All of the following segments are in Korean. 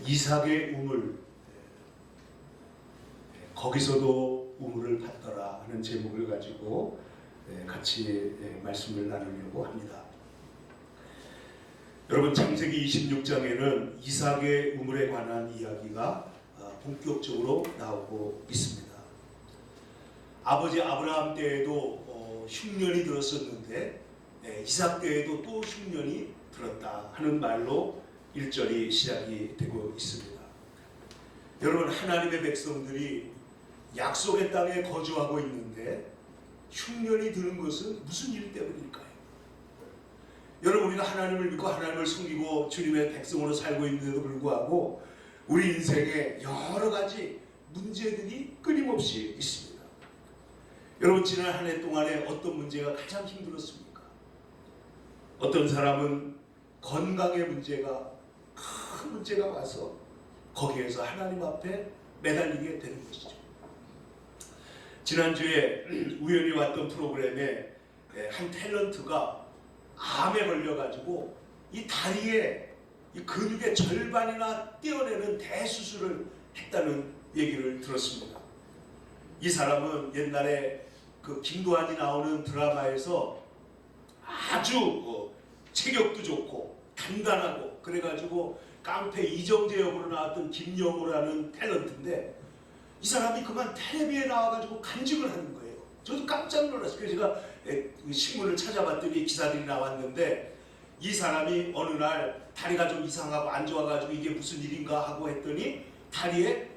이삭의 우물, 거기서도 우물을 받더라 하는 제목을 가지고 같이 말씀을 나누려고 합니다. 여러분, 창세기 26장에는 이삭의 우물에 관한 이야기가 본격적으로 나오고 있습니다. 아버지 아브라함 때에도 흉년이 들었었는데 이삭 때에도 또 흉년이 들었다 하는 말로 1절이 시작이 되고 있습니다. 여러분, 하나님의 백성들이 약속의 땅에 거주하고 있는데 흉년이 드는 것은 무슨 일 때문일까요? 여러분, 우리가 하나님을 믿고 하나님을 섬기고 주님의 백성으로 살고 있는데도 불구하고 우리 인생에 여러 가지 문제들이 끊임없이 있습니다. 여러분, 지난 한 해 동안에 어떤 문제가 가장 힘들었습니까? 어떤 사람은 건강의 문제가 큰 문제가 와서 거기에서 하나님 앞에 매달리게 되는 것이죠. 지난주에 우연히 왔던 프로그램에 한 탤런트가 암에 걸려가지고 이 다리에 이 근육의 절반이나 떼어내는 대수술을 했다는 얘기를 들었습니다. 이 사람은 옛날에 그 김도한이 나오는 드라마에서 아주 체격도 좋고 단단하고 그래가지고 깡패 이정재 역으로 나왔던 김영호라는 탤런트인데 이 사람이 그만 텔레비에 나와가지고 간증을 하는 거예요. 저도 깜짝 놀랐어요. 그래서 제가 신문을 찾아봤더니 기사들이 나왔는데 이 사람이 어느 날 다리가 좀 이상하고 안 좋아가지고 이게 무슨 일인가 하고 했더니 다리에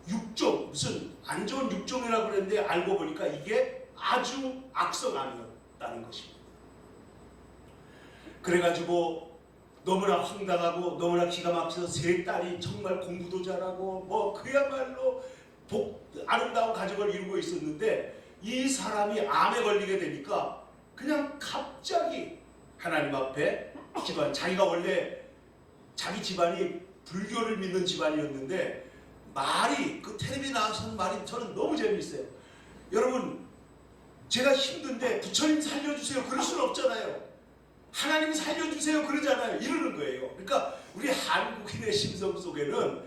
육종, 무슨 안 좋은 육종이라고 그랬는데 알고 보니까 이게 아주 악성암이었다는 것입니다. 그래가지고 너무나 황당하고 너무나 기가 막혀서 세 딸이 정말 공부도 잘하고 뭐 그야말로 아름다운 가정을 이루고 있었는데 이 사람이 암에 걸리게 되니까 그냥 갑자기 하나님 앞에 자기가 원래 자기 집안이 불교를 믿는 집안이었는데 말이 그 텔레비에 나와서는 말이 저는 너무 재미있어요. 여러분, 제가 힘든데 부처님 살려주세요 그럴 수는 없잖아요. 하나님 살려주세요 그러잖아요. 이러는 거예요. 그러니까 우리 한국인의 심성 속에는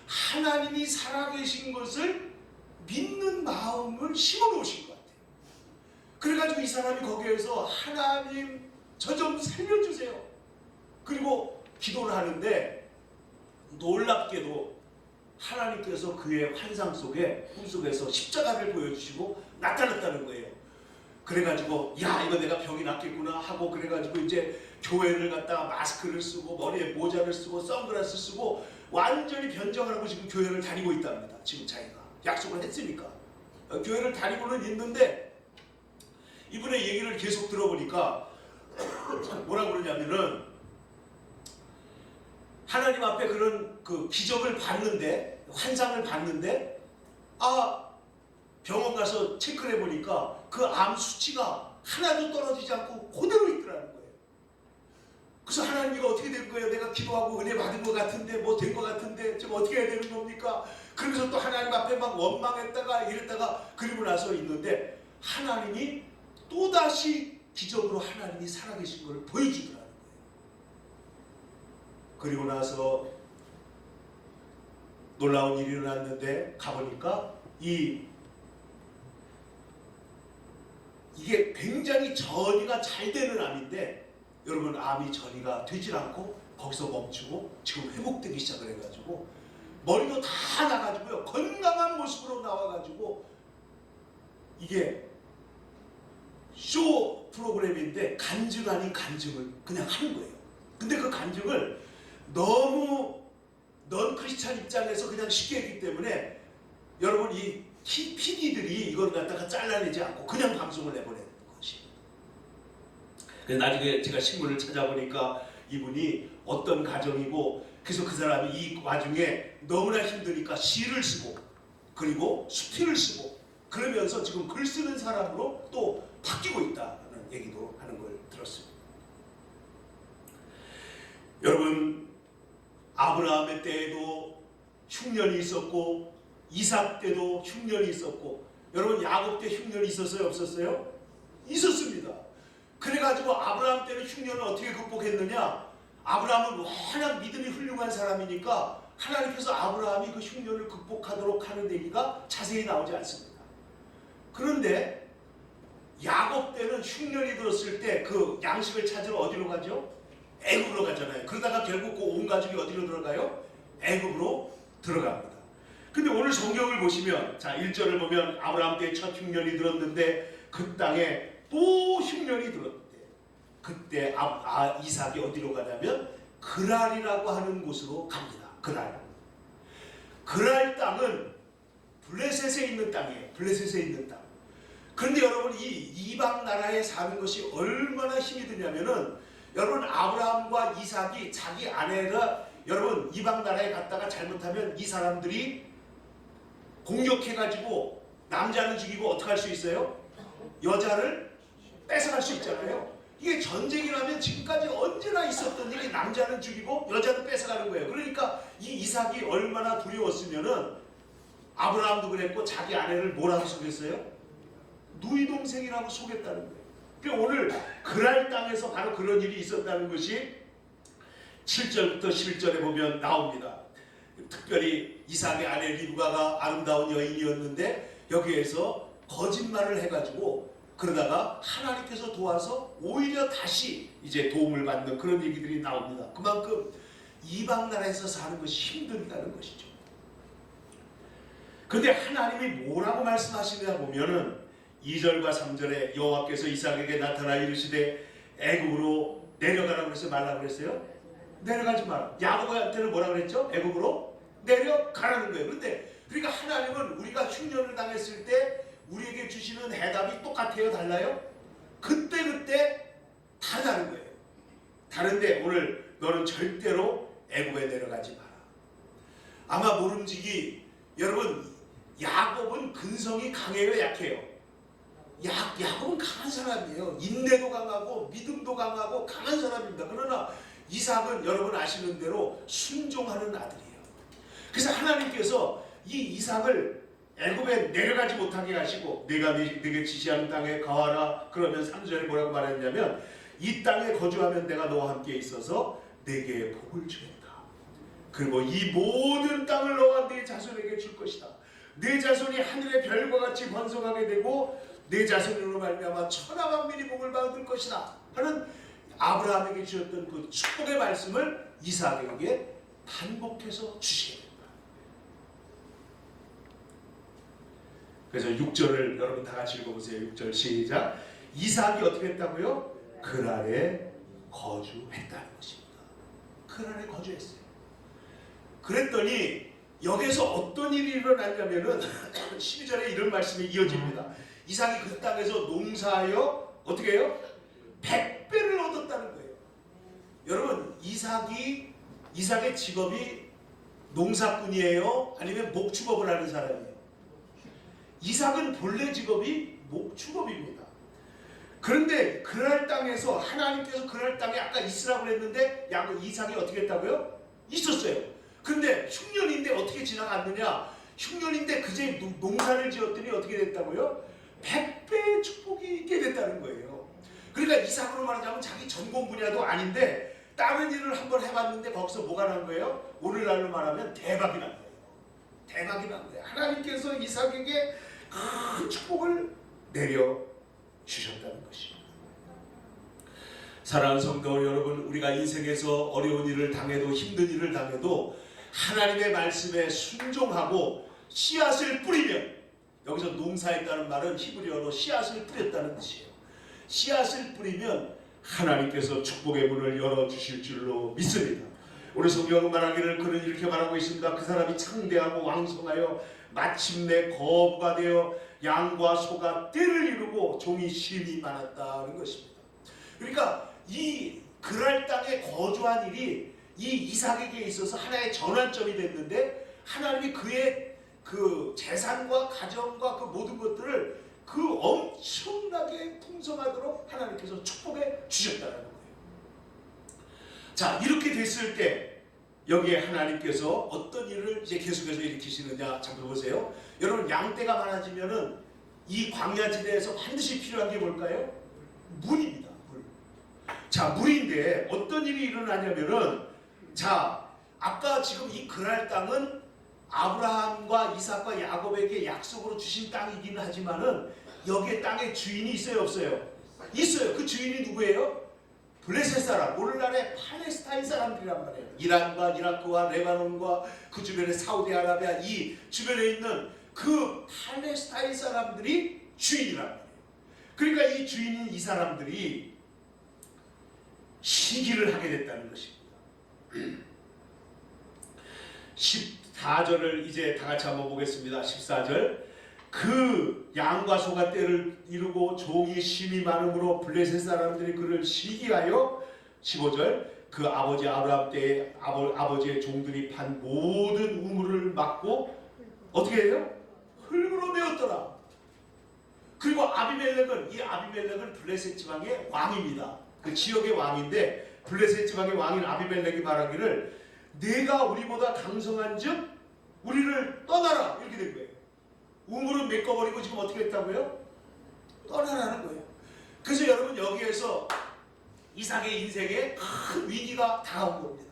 하나님이 살아계신 것을 믿는 마음을 심어놓으신 것 같아요. 그래가지고 이 사람이 거기에서 하나님 저 좀 살려주세요. 그리고 기도를 하는데 놀랍게도 하나님께서 그의 환상 속에 꿈속에서 십자가를 보여주시고 나타났다는 거예요. 그래가지고 야, 이거 내가 병이 낫겠구나 하고 그래가지고 이제 교회를 갔다가 마스크를 쓰고 머리에 모자를 쓰고 선글라스 쓰고 완전히 변정을 하고 지금 교회를 다니고 있답니다. 지금 자기가 약속을 했으니까 교회를 다니고는 있는데 이분의 얘기를 계속 들어보니까 뭐라고 그러냐면은 하나님 앞에 그런 그 기적을 봤는데 환상을 봤는데 병원 가서 체크를 해보니까 그 암 수치가 하나도 떨어지지 않고 그대로 있더라는 거예요. 그래서 하나님 이거 어떻게 된 거예요? 내가 기도하고 은혜 받은 것 같은데 뭐 된 것 같은데 지금 어떻게 해야 되는 겁니까? 그러면서 또 하나님 앞에 막 원망했다가 이랬다가 그리고 나서 있는데 하나님이 또다시 기적으로 하나님이 살아계신 것을 보여주더라는 거예요. 그리고 나서 놀라운 일이 일어났는데 가보니까 이게 굉장히 전이가 잘 되는 암인데 여러분, 암이 전이가 되질 않고 거기서 멈추고 지금 회복되기 시작을 해가지고 머리도 다 나가지고요 건강한 모습으로 나와가지고 이게 쇼 프로그램인데 간증 아닌 간증을 그냥 하는 거예요. 근데 그 간증을 너무 넌 크리스찬 입장에서 그냥 쉽게 했기 때문에 여러분, 이 PD들이 이걸 갖다가 잘라내지 않고 그냥 방송을 내보내는 것이. 그래서 나중에 제가 신문을 찾아보니까 이분이 어떤 가정이고 그래서 그 사람이 이 와중에 너무나 힘드니까 시를 쓰고 그리고 수필을 쓰고 그러면서 지금 글 쓰는 사람으로 또 바뀌고 있다는 얘기도 하는 걸 들었습니다. 여러분, 아브라함의 때에도 흉년이 있었고 이삭 때도 흉년이 있었고 여러분, 야곱 때 흉년이 있었어요? 없었어요? 있었습니다. 그래가지고 아브라함 때는 흉년을 어떻게 극복했느냐? 아브라함은 워낙 믿음이 훌륭한 사람이니까 하나님께서 아브라함이 그 흉년을 극복하도록 하는 얘기가 자세히 나오지 않습니다. 그런데 야곱 때는 흉년이 들었을 때 그 양식을 찾으러 어디로 가죠? 애굽으로 가잖아요. 그러다가 결국 그 온 가족이 어디로 들어가요? 애굽으로 들어갑니다. 근데 오늘 성경을 보시면 자 1절을 보면 아브라함 때 첫 흉년이 들었는데 그 땅에 또 흉년이 들었대. 그때 이삭이 어디로 가냐면 그랄이라고 하는 곳으로 갑니다. 그랄 땅은 블레셋에 있는 땅이에요. 블레셋에 있는 땅. 그런데 여러분 이 이방 나라에 사는 것이 얼마나 힘이 드냐면은 여러분 아브라함과 이삭이 자기 아내가 여러분 이방 나라에 갔다가 잘못하면 이 사람들이 공격해가지고 남자는 죽이고 어떻게 할 수 있어요? 여자를 뺏어갈 수 있잖아요. 이게 전쟁이라면 지금까지 언제나 있었던 일이 남자는 죽이고 여자는 뺏어가는 거예요. 그러니까 이 이삭이 얼마나 두려웠으면은 아브라함도 그랬고 자기 아내를 뭐라고 속였어요? 누이 동생이라고 속였다는 거예요. 그러니까 오늘 그랄 땅에서 바로 그런 일이 있었다는 것이 7절부터 11절에 보면 나옵니다. 특별히 이삭의 아내 리브가가 아름다운 여인이었는데 여기에서 거짓말을 해가지고 그러다가 하나님께서 도와서 오히려 다시 이제 도움을 받는 그런 얘기들이 나옵니다. 그만큼 이방 나라에서 사는 것이 힘들다는 것이죠. 근데 하나님이 뭐라고 말씀하시냐 보면은 2절과 3절에 여호와께서 이삭에게 나타나 이르시되 애굽으로 내려가라고 그래서 말라고 그랬어요? 내려가지 마라. 야곱한테는 뭐라고 그랬죠? 애굽으로 내려가라는 거예요. 그런데 그러니까 하나님은 우리가 흉년을 당했을 때 우리에게 주시는 해답이 똑같아요? 달라요? 그때 다르다는 거예요. 다른데 오늘 너는 절대로 애굽에 내려가지 마라. 아마 모름지기 여러분 야곱은 근성이 강해요? 약해요? 야곱은 강한 사람이에요. 인내도 강하고 믿음도 강하고 강한 사람입니다. 그러나 이삭은 여러분 아시는 대로 순종하는 아들이에요. 그래서 하나님께서 이 이삭을 애굽에 내려가지 못하게 하시고 내가 네게 지시하는 땅에 거하라. 그러면 3절에 뭐라고 말했냐면 이 땅에 거주하면 내가 너와 함께 있어서 내게 복을 주겠다. 그리고 이 모든 땅을 너와 네 자손에게 줄 것이다. 네 자손이 하늘의 별과 같이 번성하게 되고 내 자손으로 말미암아 천하 만민이 복을 받을 것이다 하는 아브라함에게 주셨던 그 축복의 말씀을 이삭에게 반복해서 주시게 됩니다. 그래서 6절을 여러분 다 같이 읽어보세요. 6절 시작. 이삭이 어떻게 했다고요? 그랄에 거주했다는 것입니다. 그랄에 거주했어요. 그랬더니 여기서 어떤 일이 일어났냐면은 12절에 이런 말씀이 이어집니다. 이삭이 그 땅에서 농사하여 어떻게 해요? 100배를 얻었다는 거예요. 여러분 이삭의 직업이 농사꾼이에요? 아니면 목축업을 하는 사람이에요? 이삭은 본래 직업이 목축업입니다. 그런데 그랄 땅에서 하나님께서 그랄 땅에 아까 있으라고 그랬는데 이삭이 어떻게 했다고요? 있었어요. 그런데 흉년인데 어떻게 지나갔느냐? 흉년인데 그제 농사를 지었더니 어떻게 됐다고요? 100배의 축복이 있게 됐다는 거예요. 그러니까 이삭으로 말하자면 자기 전공 분야도 아닌데 다른 일을 한번 해봤는데 거기서 뭐가 난 거예요? 오늘날로 말하면 대박이 난 거예요. 대박이 난 거예요. 하나님께서 이삭에게 큰 축복을 내려주셨다는 것입니다. 사랑하는 성도 여러분, 우리가 인생에서 어려운 일을 당해도 힘든 일을 당해도 하나님의 말씀에 순종하고 씨앗을 뿌리면, 여기서 농사했다는 말은 히브리어로 씨앗을 뿌렸다는 뜻이에요. 씨앗을 뿌리면 하나님께서 축복의 문을 열어주실 줄로 믿습니다. 우리 성경은 말하기를 그는 이렇게 말하고 있습니다. 그 사람이 창대하고 왕성하여 마침내 거부가 되어 양과 소가 떼를 이루고 종이 심이 많았다는 것입니다. 그러니까 이 그랄 땅에 거주한 일이 이 이삭에게 있어서 하나의 전환점이 됐는데 하나님이 그의 그 재산과 가정과 그 모든 것들을 그 엄청나게 풍성하도록 하나님께서 축복해 주셨다는 거예요. 자, 이렇게 됐을 때 여기에 하나님께서 어떤 일을 이제 계속해서 일으키시느냐 잠깐 보세요. 여러분 양떼가 많아지면은 이 광야지대에서 반드시 필요한 게 뭘까요? 물입니다. 물. 자, 물인데 어떤 일이 일어나냐면은, 자, 아까 지금 이 그랄 땅은 아브라함과 이삭과 야곱에게 약속으로 주신 땅이기는 하지만은 여기에 땅에 주인이 있어요, 없어요? 있어요. 그 주인이 누구예요? 블레셋 사람, 오늘날의 팔레스타인 사람들이란 말이에요. 이란과 이라크와 레바논과 그 주변의 사우디아라비아, 이 주변에 있는 그 팔레스타인 사람들이 주인이란 말이에요. 그러니까 이 주인인 이 사람들이 시기를 하게 됐다는 것입니다. 14절을 이제 다 같이 한번 보겠습니다. 14절. 그 양과 소가 때를 이루고 종이 심이 많음으로 블레셋 사람들이 그를 시기하여, 15절, 그 아버지 아브라함 때에 아버지의 종들이 판 모든 우물을 막고 어떻게 해요? 흙으로 메웠더라. 그리고 아비멜렉은 블레셋 지방의 왕입니다. 그 지역의 왕인데 블레셋 지방의 왕인 아비멜렉이 말하기를 내가 우리보다 강성한즉 우리를 떠나라, 이렇게 된 거예요. 우물은 메꿔버리고 지금 어떻게 했다고요? 떠나라는 거예요. 그래서 여러분, 여기에서 이삭의 인생에 큰 위기가 다가온 겁니다.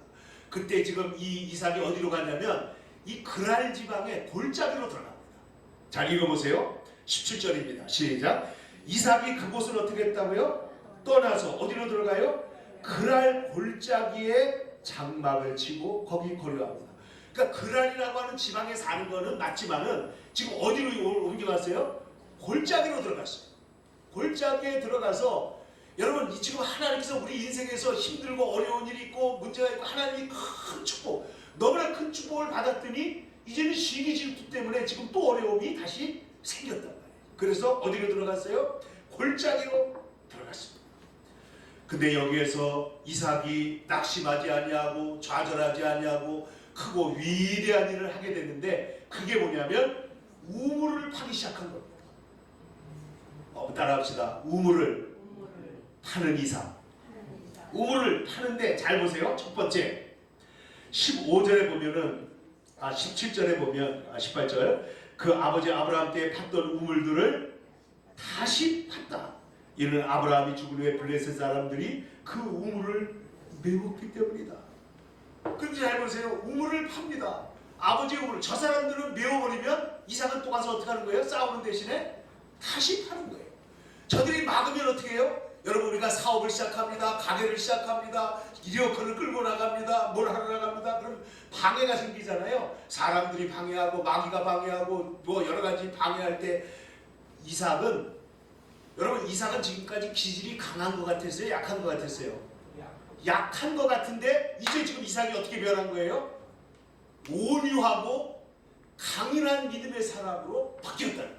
그때 지금 이 이삭이 어디로 갔냐면 이 그랄 지방의 골짜기로 들어갑니다. 잘 읽어보세요. 17절입니다. 시작. 이삭이 그곳을 어떻게 했다고요? 떠나서 어디로 들어가요? 그랄 골짜기에 장막을 치고 거기 거류합니다. 그러니까 그랄이라고 하는 지방에 사는 거는 맞지만은 지금 어디로 옮겨갔어요? 골짜기로 들어갔어요. 골짜기에 들어가서, 여러분, 지금 하나님께서 우리 인생에서 힘들고 어려운 일이 있고 문제가 있고 하나님이 큰 축복, 너무나 큰 축복을 받았더니 이제는 시기 질투 때문에 지금 또 어려움이 다시 생겼단 말이에요. 그래서 어디로 들어갔어요? 골짜기로 들어갔습니다. 근데 여기에서 이삭이 낙심하지 아니하고 좌절하지 아니하고 크고 위대한 일을 하게 됐는데, 그게 뭐냐면 우물을 파기 시작한 겁니다. 따라합시다. 우물을 파는 이삭. 우물을 파는데, 잘 보세요. 첫 번째 15절에 보면은 17절에 보면 18절, 그 아버지 아브라함 때에 팠던 우물들을 다시 팠다. 이는 아브라함이 죽은 후에 블레셋 사람들이 그 우물을 메웠기 때문이다. 그런데 잘 보세요. 우물을 팝니다. 아버지의 우물을. 저 사람들은 메워버리면 이삭은 또 가서 어떻게 하는 거예요? 싸우는 대신에 다시 파는 거예요. 저들이 막으면 어떻게 해요? 여러분, 우리가 사업을 시작합니다. 가게를 시작합니다. 리어커를 끌고 나갑니다. 뭘 하러 나갑니다. 그럼 방해가 생기잖아요. 사람들이 방해하고 마귀가 방해하고 뭐 여러 가지 방해할 때 여러분, 이삭은 지금까지 기질이 강한 것 같았어요? 약한 것 같았어요? 약한 것 같은데 이제 지금 이삭이 어떻게 변한 거예요? 온유하고 강인한 믿음의 사람으로 바뀌었다는 거예요.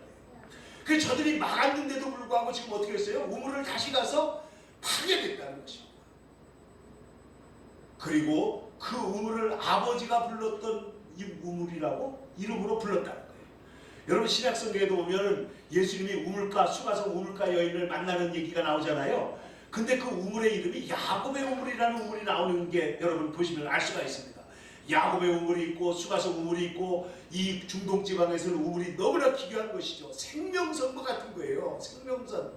그래서 저들이 막았는데도 불구하고 지금 어떻게 했어요? 우물을 다시 가서 파게 됐다는 것입니다. 그리고 그 우물을 아버지가 불렀던 이 우물이라고 이름으로 불렀다는 거예요. 여러분, 신약성경에도 보면 예수님이 우물가, 수가성 우물가 여인을 만나는 얘기가 나오잖아요. 근데 그 우물의 이름이 야곱의 우물이라는 우물이 나오는 게 여러분 보시면 알 수가 있습니다. 야곱의 우물이 있고 수가성 우물이 있고, 이 중동 지방에서는 우물이 너무나 기괴한 것이죠. 생명선과 같은 거예요. 생명선.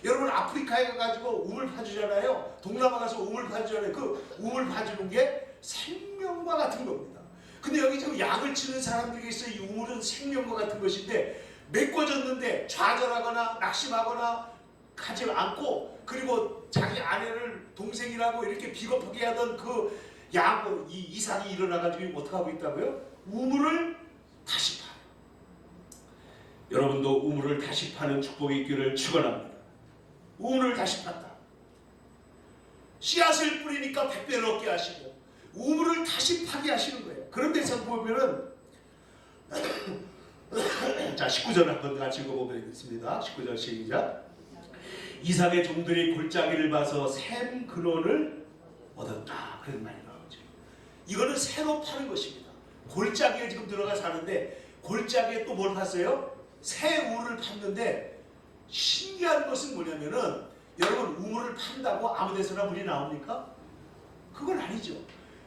여러분, 아프리카에 가가지고 우물 파주잖아요. 동남아 가서 우물 파주잖아요. 그 우물 파주는 게 생명과 같은 겁니다. 근데 여기 지금 약을 치는 사람들이 있어요. 이 우물은 생명과 같은 것인데 메꿔졌는데 좌절하거나 낙심하거나 하지 않고, 그리고 자기 아내를 동생이라고 이렇게 비겁하게 하던 그 이 이삭이 일어나가지고 어떻게 하고 있다고요? 우물을 다시 파요. 여러분도 우물을 다시 파는 축복이 있기를 축원합니다. 우물을 다시 팠다. 씨앗을 뿌리니까 100배를 얻게 하시고 우물을 다시 파게 하시는 거예요. 그런데 참 보면은 자, 19절 한번 같이 읽어보겠습니다. 19절 시작. 이삭의 종들이 골짜기를 봐서 샘 근원을 얻었다. 그런 말이 나오죠. 이거는 새로 파는 것입니다. 골짜기에 지금 들어가 사는데 골짜기에 또 뭘 팠어요? 새 우물을 팠는데, 신기한 것은 뭐냐면은, 여러분, 우물을 판다고 아무 데서나 물이 나옵니까? 그건 아니죠.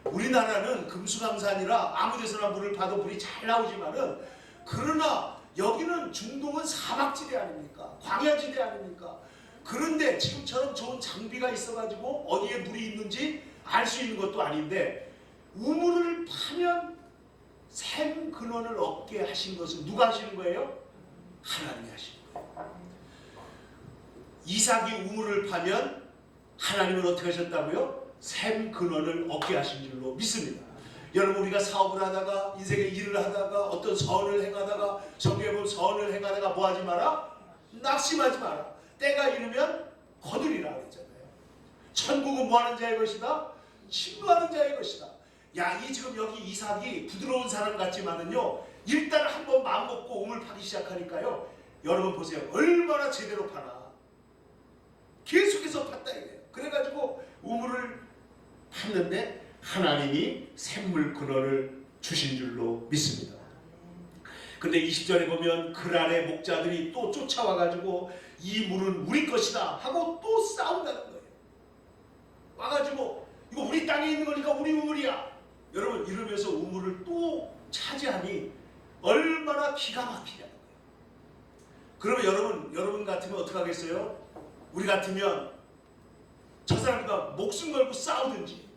우리나라는 금수강산이라 아무 데서나 물을 파도 물이 잘 나오지만은, 그러나 여기는 중동은 사막지대 아닙니까? 광야지대 아닙니까? 그런데 지금처럼 좋은 장비가 있어가지고 어디에 물이 있는지 알 수 있는 것도 아닌데 우물을 파면 샘 근원을 얻게 하신 것은 누가 하시는 거예요? 하나님이 하시는 거예요. 이삭이 우물을 파면 하나님은 어떻게 하셨다고요? 샘 근원을 얻게 하신 줄로 믿습니다. 여러분, 우리가 사업을 하다가 인생의 일을 하다가 어떤 선을 행하다가 성경에 보면 선을 행하다가 뭐 하지 마라? 낙심하지 마라. 때가 이르면 거두리라 그랬잖아요. 천국은 뭐 하는 자의 것이다? 신뢰하는 자의 것이다. 야, 이 지금 여기 이삭이 부드러운 사람 같지만은요, 일단 한번 마음 먹고 우물 파기 시작하니까요, 여러분 보세요. 얼마나 제대로 파나. 계속해서 팠다 이거예요. 그래가지고 우물을 팠는데 하나님이 샘물 근원을 주신 줄로 믿습니다. 근데 20절에 보면 그랄의 목자들이 또 쫓아와가지고 이 물은 우리 것이다 하고 또 싸운다는 거예요. 와가지고 이거 우리 땅에 있는 거니까 우리 우물이야. 여러분, 이러면서 우물을 또 차지하니 얼마나 기가 막히냐는 거예요. 그러면 여러분 같으면 어떻게 하겠어요? 우리 같으면 저 사람과 목숨 걸고 싸우든지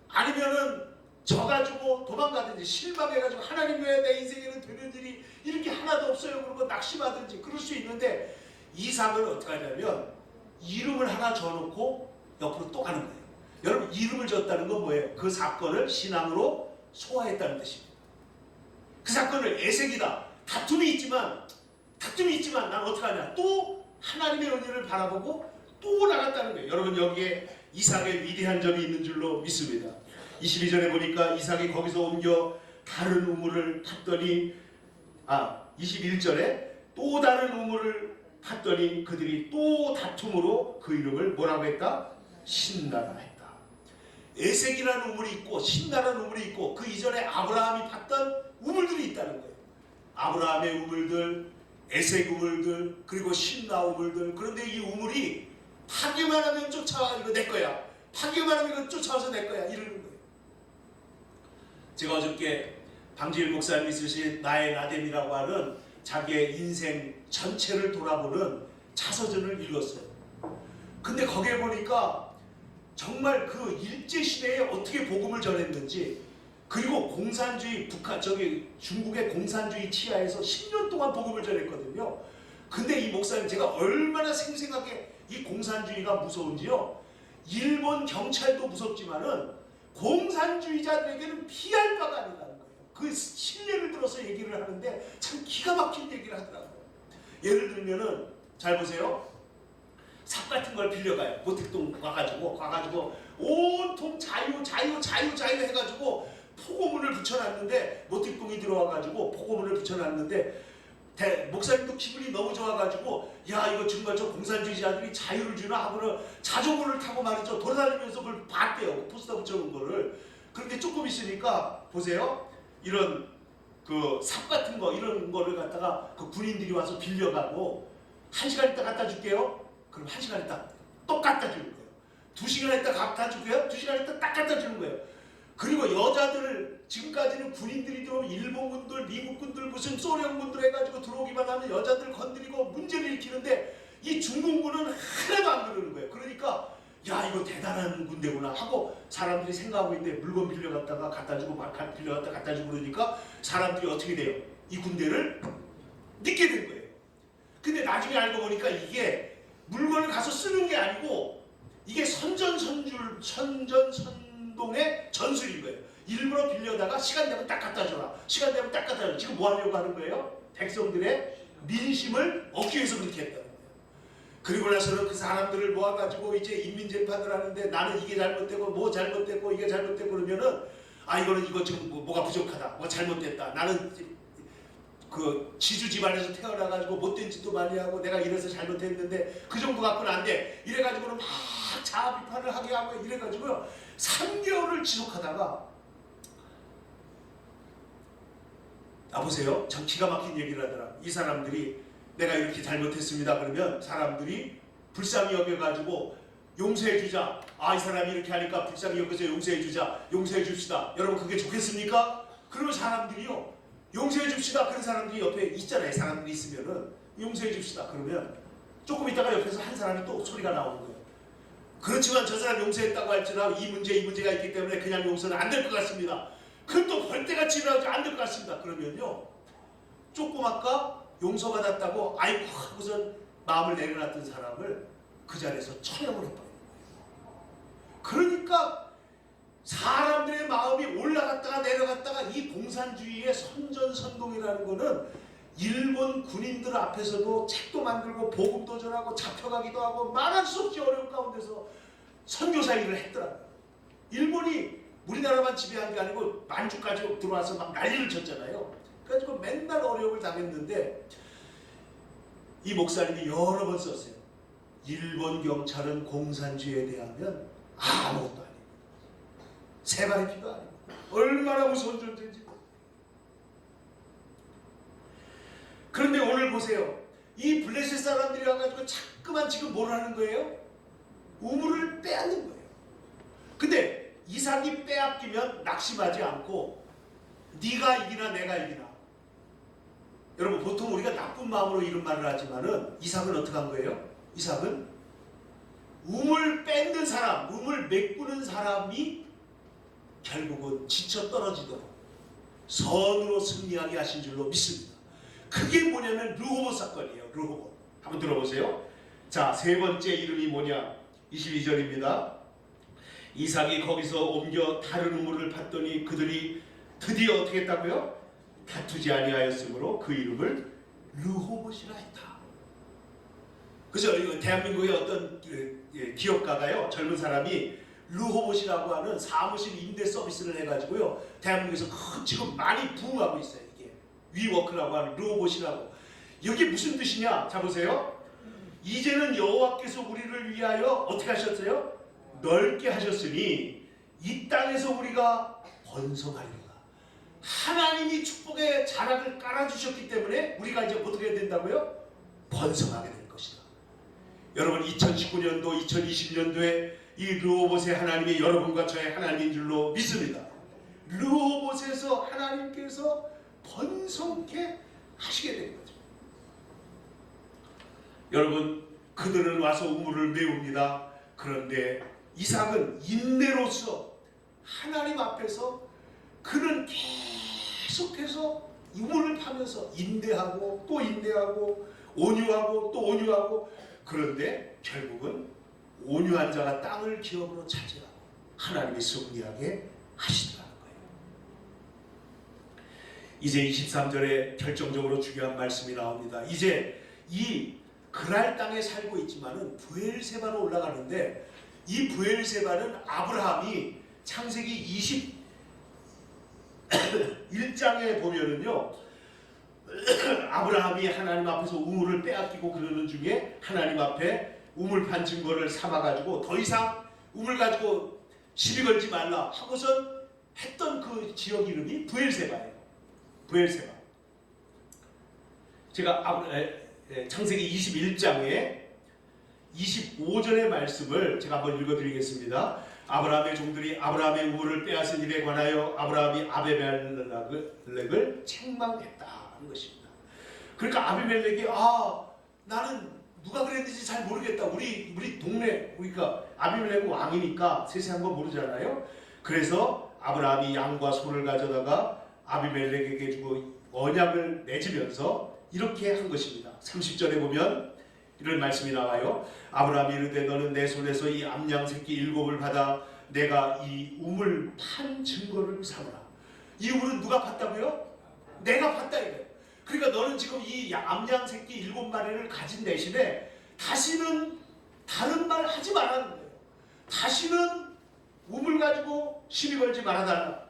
아니면은 져가지고 도망가든지 실망해가지고 하나님 왜 내 인생에는 되는 일이 이렇게 하나도 없어요 그러고 낙심하든지 그럴 수 있는데 이삭은 어떻게 하냐면 이름을 하나 줘놓고 옆으로 또 가는 거예요. 여러분, 이름을 줬다는 건 뭐예요? 그 사건을 신앙으로 소화했다는 뜻입니다. 그 사건을 에색이다. 다툼이 있지만 난 어떻게 하냐? 또 하나님의 은혜를 바라보고 또 나갔다는 거예요. 여러분, 여기에 이삭의 위대한 점이 있는 줄로 믿습니다. 22절에 보니까 이삭이 거기서 옮겨 다른 우물을 팠더니 21절에 또 다른 우물을 팠더니 그들이 또 다툼으로 그 이름을 뭐라고 했다? 신나라 했다. 에색이라는 우물이 있고 신나라는 우물이 있고 그 이전에 아브라함이 팠던 우물들이 있다는 거예요. 아브라함의 우물들, 에색 우물들, 그리고 신나 우물들. 그런데 이 우물이 파기만 하면 쫓아와 이거 내 거야. 파기만 하면 이거 쫓아와서 내 거야. 이러는 거예요. 제가 어저께 방지일 목사님이 쓰신 나의 나뎀이라고 하는 자기의 인생 전체를 돌아보는 자서전을 읽었어요. 근데 거기에 보니까 정말 그 일제시대에 어떻게 복음을 전했는지, 그리고 공산주의 중국의 공산주의 치하에서 10년 동안 복음을 전했거든요. 근데 이 목사님, 제가 얼마나 생생하게 이 공산주의가 무서운지요. 일본 경찰도 무섭지만은 공산주의자들에게는 피할 바가 아니라는 거예요. 그 10년을 들어서 얘기를 하는데 참 기가 막힌 얘기를 하더라고요. 예를 들면은 잘 보세요. 삽 같은 걸 빌려가요. 모택동 가가지고 온통 자유 해가지고 포고문을 붙여놨는데, 모택동이 들어와가지고 포고문을 붙여놨는데 목사님도 기분이 너무 좋아가지고 야, 이거 정말 저 공산주의자들이 자유를 주나 하고는 자전거를 타고 말이죠, 돌아다니면서 그걸 봤대요. 포스터 붙여놓은 거를. 그런데 조금 있으니까 보세요, 이런 그 삽 같은 거 이런 거를 갖다가 그 군인들이 와서 빌려가고 1시간 있다 갖다 줄게요. 그럼 1시간 있다 또 갖다 주는 거예요. 2시간 있다 갖다 줄게요. 2시간 있다 딱 갖다 주는 거예요. 그리고 여자들을, 지금까지는 군인들이 들어오면 일본군들, 미국군들, 무슨 소련군들 해가지고 들어오기만 하면 여자들 건드리고 문제를 일으키는데 이 중공군은 하나도 안 그러는 거예요. 그러니까 야, 이거 대단한 군대구나 하고 사람들이 생각하고 있는데, 물건 빌려갔다가 갖다 주고 빌려갔다가 갖다 주고 그러니까 사람들이 어떻게 돼요? 이 군대를 믿게 된 거예요. 근데 나중에 알고 보니까 이게 물건을 가서 쓰는 게 아니고 이게 선전선동의 전술인 거예요. 일부러 빌려다가 시간 되면 딱 갖다 줘라. 시간 되면 딱 갖다 줘라. 지금 뭐 하려고 하는 거예요? 백성들의 민심을 얻기 위해서 그렇게 했다는 거예요. 그리고 나서는 그 사람들을 모아가지고 이제 인민재판을 하는데, 나는 이게 잘못되고 뭐 잘못됐고 이게 잘못됐고 그러면은 이거 지금 뭐가 부족하다, 뭐 잘못됐다, 나는 그 지주 집안에서 태어나가지고 못된 짓도 많이 하고 내가 이래서 잘못했는데 그 정도 갖고는 안 돼, 이래가지고는 막 자아 비판을 하게 하고 이래가지고요 3개월을 지속하다가, 보세요, 참 기가 막힌 얘기를 하더라. 이 사람들이 내가 이렇게 잘못했습니다 그러면 사람들이 불쌍히 여겨가지고 용서해주자. 이 사람이 이렇게 하니까 불쌍히 여겨서 용서해주자, 용서해줍시다. 여러분, 그게 좋겠습니까? 그러면 사람들이요 용서해줍시다. 그런 사람들이 옆에 있잖아요. 사람들이 있으면은 용서해줍시다. 그러면 조금 있다가 옆에서 한 사람이 또 소리가 나오는 거예요. 그렇지만 저 사람 용서했다고 할지라도 이 문제가 있기 때문에 그냥 용서는 안 될 것 같습니다. 그건 또 벌떼같이 일어나지 안 될 것 같습니다. 그러면요, 조금 아까 용서받았다고 아이고 하고선 마음을 내려놨던 사람을 그 자리에서 처형을 해버리는 거예요. 그러니까 사람들의 마음이 올라갔다가 내려갔다가 이 공산주의의 선전선동이라는 거는 일본 군인들 앞에서도 책도 만들고 복음도 전하고 잡혀가기도 하고 말할 수 없이 어려운 가운데서 선교사 일을 했더라고요. 일본이 우리나라만 지배한 게 아니고 만주까지 들어와서 막 난리를 쳤잖아요. 그래가지고 맨날 어려움을 당했는데 이 목사님이 여러 번 썼어요. 일본 경찰은 공산주의에 대하면 아무것도 아닙니다. 세 발의 피도 아닙니다. 얼마나 무서운 존재인지. 그런데 오늘 보세요. 이 블레셋 사람들이 와가지고 자꾸만 지금 뭘 하는 거예요? 우물을 빼앗는 거예요. 근데 이삭이 빼앗기면 낙심하지 않고 네가 이기나 내가 이기나. 여러분 보통 우리가 나쁜 마음으로 이런 말을 하지만은 이삭은 어떻게 한 거예요? 이삭은 우물 뺏는 사람, 우물 메꾸는 사람이 결국은 지쳐 떨어지도록 선으로 승리하게 하신 줄로 믿습니다. 그게 뭐냐면 르호봇 사건이에요. 르호봇. 한번 들어보세요. 자, 세 번째 이름이 뭐냐? 22절입니다. 이삭이 거기서 옮겨 다른 우물을 팠더니 그들이 드디어 어떻게 했다고요? 다투지 아니하였으므로 그 이름을 르호봇이라 했다. 그죠? 대한민국의 어떤 기업가가요, 젊은 사람이 르호봇이라고 하는 사무실 임대 서비스를 해가지고요, 대한민국에서 지금 많이 부흥하고 있어요. 이게 위워크라고 하는 르호봇이라고. 여기 무슨 뜻이냐? 자 보세요. 이제는 여호와께서 우리를 위하여 어떻게 하셨어요? 넓게 하셨으니 이 땅에서 우리가 번성하리로다. 하나님이 축복의 자락을 깔아주셨기 때문에 우리가 이제 어떻게 해야 된다고요? 번성하게 될 것이다. 여러분 2019년도 2020년도에 이 르호봇의 하나님이 여러분과 저의 하나님인 줄로 믿습니다. 르호봇에서 하나님께서 번성케 하시게 된 거죠. 여러분 그들은 와서 우물을 메웁니다. 그런데 이삭은 인내로서 하나님 앞에서 그는 계속해서 우물을 파면서 인내하고 또 인내하고 온유하고 또 온유하고, 그런데 결국은 온유한 자가 땅을 기업으로 차지하고 하나님이 승리하게 하시더라는 거예요. 이제 23절에 결정적으로 중요한 말씀이 나옵니다. 이제 이 그랄 땅에 살고 있지만은 브엘세바로 올라가는데, 이 브엘세바는 아브라함이 창세기 21장에 보면은요, 아브라함이 하나님 앞에서 우물을 빼앗기고 그러는 중에 하나님 앞에 우물 판 증거를 삼아가지고 더 이상 우물 가지고 시비 걸지 말라 하고선 했던 그 지역 이름이 브엘세바예요. 브엘세바. 제가 창세기 21장에 25절의 말씀을 제가 한번 읽어드리겠습니다. 아브라함의 종들이 아브라함의 우물을 빼앗은 일에 관하여 아브라함이 아비멜렉을 책망했다는 것입니다. 그러니까 아비멜렉이 나는 누가 그랬는지 잘 모르겠다. 우리 동네, 우리가 아비멜렉은 왕이니까 세세한 거 모르잖아요. 그래서 아브라함이 양과 소를 가져다가 아비멜렉에게 주고 언약을 맺으면서 이렇게 한 것입니다. 30절에 보면 이런 말씀이 나와요. 아브라함이 이르되 너는 내 손에서 이 암양 새끼 7을 받아 내가 이 우물 판 증거를 삼으라. 이 우물은 누가 팠다고요? 내가 팠다 이거예요. 그러니까 너는 지금 이 암양 새끼 7마리를 가진 대신에 다시는 다른 말 하지 말라는 거예요. 다시는 우물 가지고 시비 걸지 말아달라.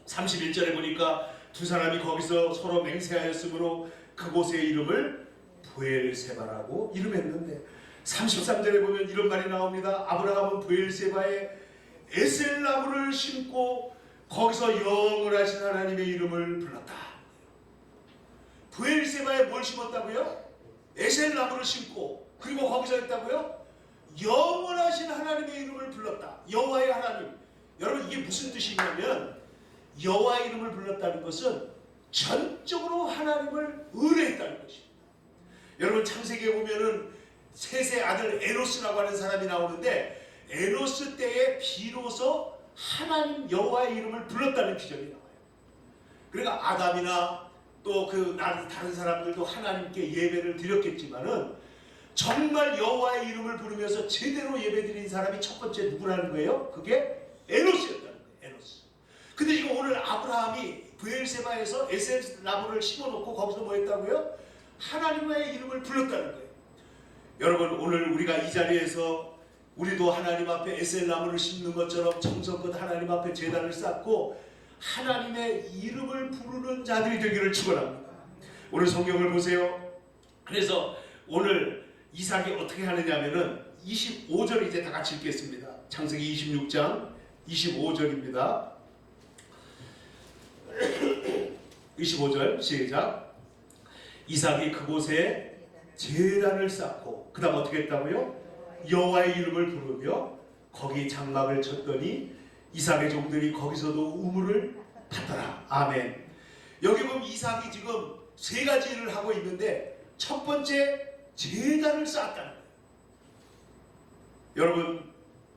31절에 보니까 두 사람이 거기서 서로 맹세하였으므로 그곳의 이름을 브엘세바라고 이름했는데, 33절에 보면 이런 말이 나옵니다. 아브라함은 브엘세바에 에셀나무를 심고 거기서 영원하신 하나님의 이름을 불렀다. 브엘세바에 뭘 심었다고요? 에셀나무를 심고, 그리고 거기서 했다고요? 영원하신 하나님의 이름을 불렀다. 여호와의 하나님. 여러분 이게 무슨 뜻이냐면, 여호와의 이름을 불렀다는 것은 전적으로 하나님을 의뢰했다는 것입니다. 여러분 창세기에 보면은 셋의 아들 에노스라고 하는 사람이 나오는데 에노스 때에 비로소 하나님 여호와의 이름을 불렀다는 기적이 나와요. 그러니까 아담이나 또 그 다른 사람들도 하나님께 예배를 드렸겠지만은 정말 여호와의 이름을 부르면서 제대로 예배드린 사람이 첫 번째 누구라는 거예요? 그게 에노스였다는 거예요. 에노스. 근데 지금 오늘 아브라함이 브엘세바에서 에셀 나무를 심어놓고 거기서 뭐 했다고요? 하나님의 이름을 불렀다는 거예요. 여러분, 오늘 우리가 이 자리에서 우리도 하나님 앞에 에셀 나무를 심는 것처럼 정성껏 하나님 앞에 제단을 쌓고 하나님의 이름을 부르는 자들이 되기를 축원합니다. 오늘 성경을 보세요. 그래서 오늘 이삭이 어떻게 하느냐면은 25절 이제 다 같이 읽겠습니다. 창세기 26장 25절입니다. 25절 시작. 이삭이 그곳에 제단을 쌓고 그 다음 어떻게 했다고요? 여호와의 이름을 부르며 거기 장막을 쳤더니 이삭의 종들이 거기서도 우물을 받더라. 아멘. 여기 보면 이삭이 지금 세 가지 일을 하고 있는데 첫 번째 제단을 쌓았다는 거예요. 여러분,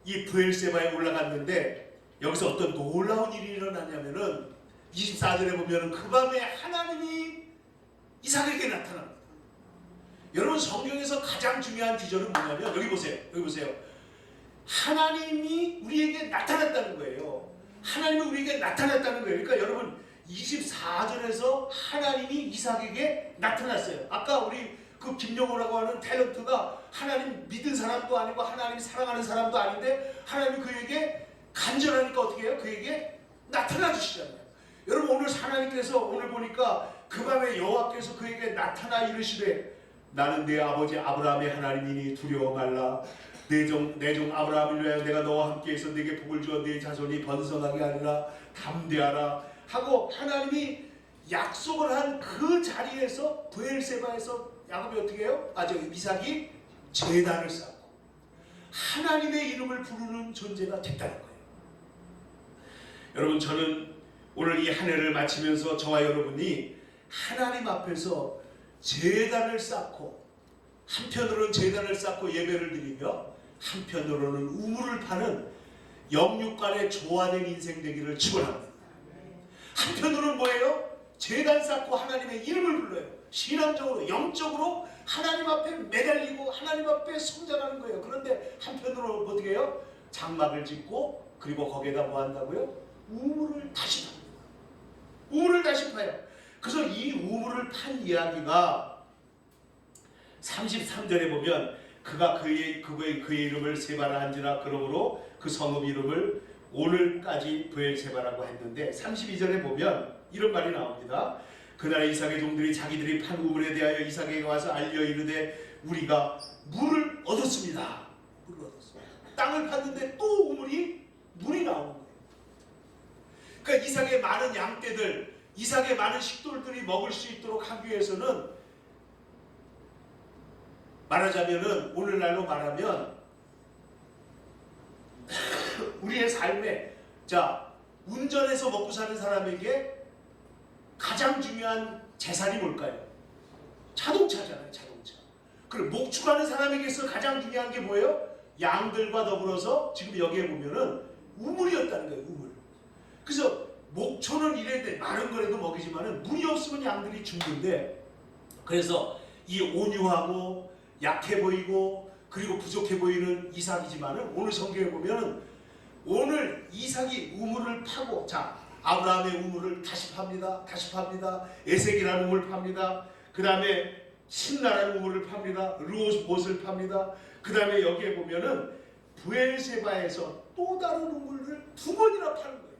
이 브엘세바에 올라갔는데 여기서 어떤 놀라운 일이 일어나냐면은 24절에 보면은 그 밤에 하나님이 이삭에게 나타납니다. 여러분, 성경에서 가장 중요한 기절은 뭐냐면 여기 보세요. 여기 보세요. 하나님이 우리에게 나타났다는 거예요. 하나님이 우리에게 나타났다는 거예요. 그러니까 여러분 24절에서 하나님이 이삭에게 나타났어요. 아까 우리 그 김영호라고 하는 탤런트가 하나님 믿은 사람도 아니고 하나님 사랑하는 사람도 아닌데 하나님이 그에게 간절하니까 어떻게 해요? 그에게 나타나 주시잖아요. 여러분, 오늘 하나님께서 오늘 보니까 그 밤에 여호와께서 그에게 나타나 이르시되 나는 네 아버지 아브라함의 하나님이니 두려워 말라. 내 종 아브라함을 위하여 내가 너와 함께해서 네게 복을 주어 네 자손이 번성하게 하리라. 담대하라 하고 하나님이 약속을 한 그 자리에서 브엘세바에서 야곱이 어떻게 해요? 이삭이 제단을 쌓고 하나님의 이름을 부르는 존재가 됐다는 거예요. 여러분, 저는 오늘 이 한 해를 마치면서 저와 여러분이 하나님 앞에서 제단을 쌓고 한편으로는 제단을 쌓고 예배를 드리며 한편으로는 우물을 파는 영육 간의 조화된 인생 되기를 축원합니다. 한편으로는 뭐예요? 제단 쌓고 하나님의 이름을 불러요. 신앙적으로 영적으로 하나님 앞에 매달리고 하나님 앞에 성장하는 거예요. 그런데 한편으로 어떻게 해요? 장막을 짓고 그리고 거기에다 뭐 한다고요? 우물을 다시 팝니다. 우물을 다시 파요. 그래서 이 우물을 판 이야기가 33절에 보면 그가 그의 이름을 세바라 한지라 그러므로 그 성읍 이름을 오늘까지 브엘세바라고 했는데 32절에 보면 이런 말이 나옵니다. 그날 이삭의 종들이 자기들이 판 우물에 대하여 이삭에게 와서 알려 이르되 우리가 물을 얻었습니다. 물을 얻었습니다. 땅을 팠는데 또 물이 나오는 거예요. 그러니까 이삭의 많은 양떼들, 이삭의 많은 식돌들이 먹을 수 있도록 하기 위해서는 말하자면은 오늘날로 말하면 우리의 삶에 운전해서 먹고 사는 사람에게 가장 중요한 재산이 뭘까요? 자동차잖아요. 자동차. 그리고 목축하는 사람에게서 가장 중요한 게 뭐예요? 양들과 더불어서 지금 여기에 보면은 우물이었다는 거예요. 우물. 그래서 목초는 이래도 많은 거라도 먹이지만은 물이 없으면 양들이 죽는데, 그래서 이 온유하고 약해 보이고 그리고 부족해 보이는 이삭이지만은 오늘 성경에 보면은 오늘 이삭이 우물을 파고 아브라함의 우물을 다시 팝니다. 에색이라는 우물을 팝니다. 그 다음에 신나라는 우물을 팝니다. 르호봇을 팝니다. 그 다음에 여기에 보면은 브엘세바에서 또 다른 우물을 두 번이나 파는 거예요.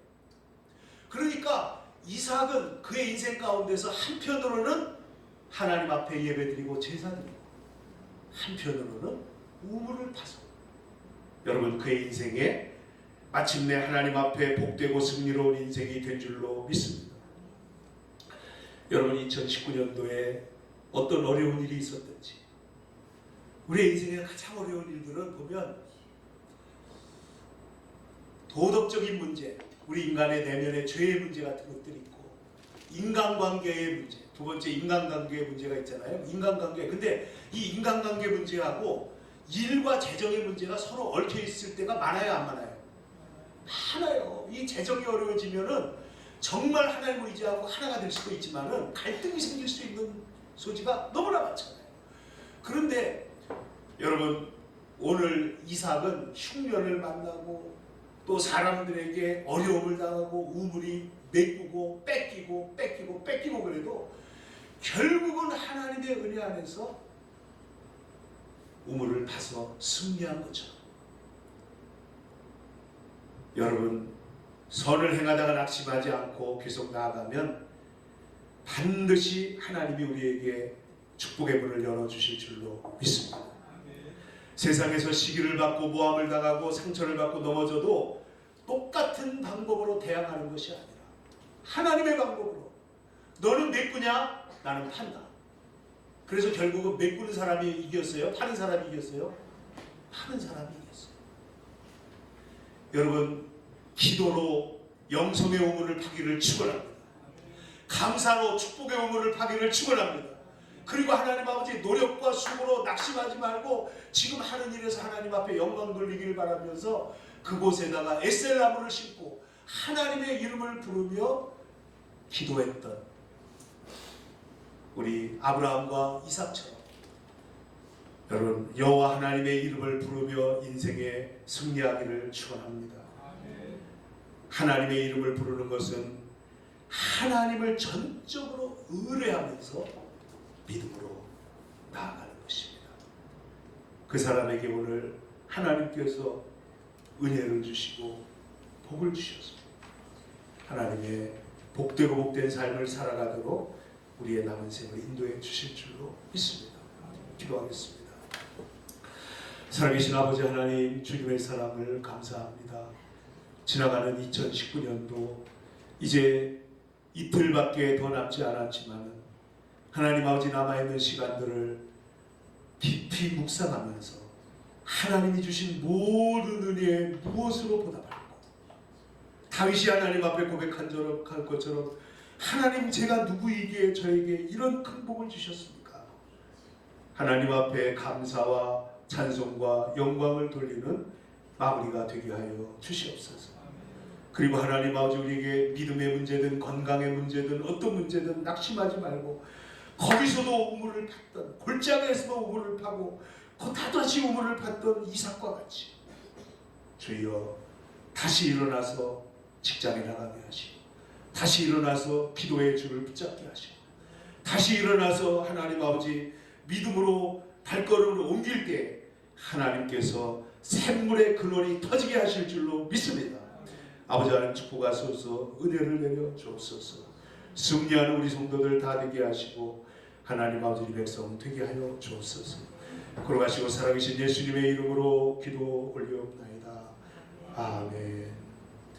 그러니까 이삭은 그의 인생 가운데서 한편으로는 하나님 앞에 예배드리고 제사드리고 한편으로는 우물을 파서 여러분 그의 인생에 마침내 하나님 앞에 복되고 승리로운 인생이 된 줄로 믿습니다. 여러분 2019년도에 어떤 어려운 일이 있었든지 우리의 인생에 가장 어려운 일들은 보면 도덕적인 문제, 우리 인간의 내면의 죄의 문제 같은 것들이 있고 인간관계의 문제, 두 번째 인간관계의 문제가 있잖아요. 인간관계. 근데 이 인간관계 문제하고 일과 재정의 문제가 서로 얽혀 있을 때가 많아요, 안 많아요? 많아요. 이 재정이 어려워지면은 정말 하나님을 의지하고 하나가 될 수도 있지만은 갈등이 생길 수 있는 소지가 너무나 많잖아요. 그런데 여러분, 오늘 이삭은 흉년을 만나고 또 사람들에게 어려움을 당하고 우물이 메꾸고 뺏기고 그래도 결국은 하나님의 은혜 안에서 우물을 파서 승리한 거죠. 여러분, 선을 행하다가 낙심하지 않고 계속 나아가면 반드시 하나님이 우리에게 축복의 문을 열어주실 줄로 믿습니다. 세상에서 시기를 받고 모함을 당하고 상처를 받고 넘어져도 똑같은 방법으로 대항하는 것이 아니라 하나님의 방법으로, 너는 메꾸냐? 나는 판다. 그래서 결국은 메꾸는 사람이 이겼어요? 파는 사람이 이겼어요? 파는 사람이 이겼어요. 여러분, 기도로 영성의 우물을 파기를 축원합니다. 감사로 축복의 우물을 파기를 축원합니다. 그리고 하나님 아버지, 노력과 수고로 낙심하지 말고 지금 하는 일에서 하나님 앞에 영광 돌리기를 바라면서 그곳에다가 에셀나무를 심고 하나님의 이름을 부르며 기도했던 우리 아브라함과 이삭처럼 여러분, 여호와 하나님의 이름을 부르며 인생에 승리하기를 축원합니다. 하나님의 이름을 부르는 것은 하나님을 전적으로 의뢰하면서 믿음으로 나아가는 것입니다. 그 사람에게 오늘 하나님께서 은혜를 주시고 복을 주셔서 하나님의 복되고 복된 삶을 살아가도록 우리의 남은 생을 인도해 주실 줄로 믿습니다. 기도하겠습니다. 살아계신 아버지 하나님, 주님의 사랑을 감사합니다. 지나가는 2019년도 이제 이틀밖에 더 남지 않았지만 하나님 아버지, 남아있는 시간들을 깊이 묵상하면서 하나님이 주신 모든 은혜에 무엇으로 보답할까? 다윗이 하나님 앞에 고백한 것처럼 하나님, 제가 누구이기에 저에게 이런 큰 복을 주셨습니까? 하나님 앞에 감사와 찬송과 영광을 돌리는 마무리가 되게 하여 주시옵소서. 그리고 하나님 아버지, 우리에게 믿음의 문제든 건강의 문제든 어떤 문제든 낙심하지 말고 거기서도 우물을 팠던, 골짜기에서도 우물을 파고 다시 우물을 팠던 이삭과 같이 주여 다시 일어나서 직장에 나가게 하시고 다시 일어나서 기도의 줄을 붙잡게 하시고 다시 일어나서 하나님 아버지 믿음으로 발걸음을 옮길 때 하나님께서 샘물의 근원이 터지게 하실 줄로 믿습니다. 아버지 하나님, 축복하소서. 은혜를 내려 주옵소서. 승리하는 우리 성도들 다 되게 하시고 하나님 아버지 백성 되게 하여 주옵소서. 걸어가시고 살아계신 예수님의 이름으로 기도 올리옵나이다. 아멘.